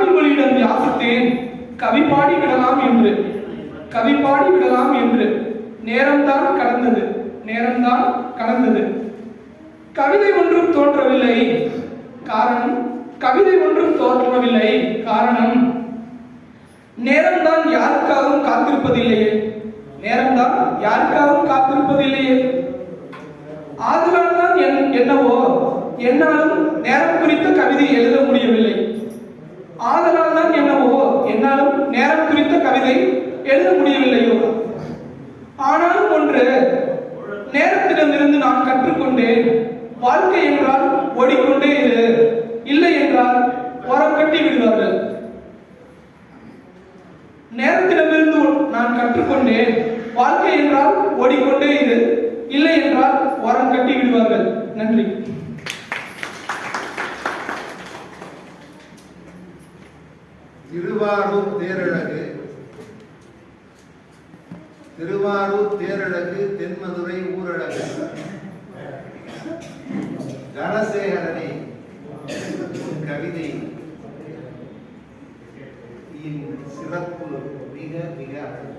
உங்களிடம் யாசித்தேன் கவி பாடி விடலாம் என்று நேரம்தான் கடந்தது. கவிதை ஒன்றும் தோன்றவில்லை. காரணம் நேரம்தான் யாருக்காகவும் காத்திருப்பதில்லையே. ஆதலால் தான் என்னவோ என்னாலும் நேரம் குறித்த கவிதை எழுத முடியவில்லை. ஆனாலும் ஒன்று நேரத்திடமிருந்து நான் கற்றுக்கொண்டேன். வாழ்க்கை என்றால் ஓடிக்கொண்டே இரு, இல்லை என்றால் ஓரம் கட்டி விடுவார்கள். நேரத்திடமிருந்து நான் கற்றுக்கொண்டேன். வாழ்க்கை என்றால் ஓடிக்கொண்டே இரு, இல்லை என்றால் ஓரம் கட்டி விடுவார்கள். நன்றி. திருவாரூர் தேரழகு தென்மதுரை ஊரழகு கனசேகரனை கவிதை சிறப்பு மிக மிக அழகு.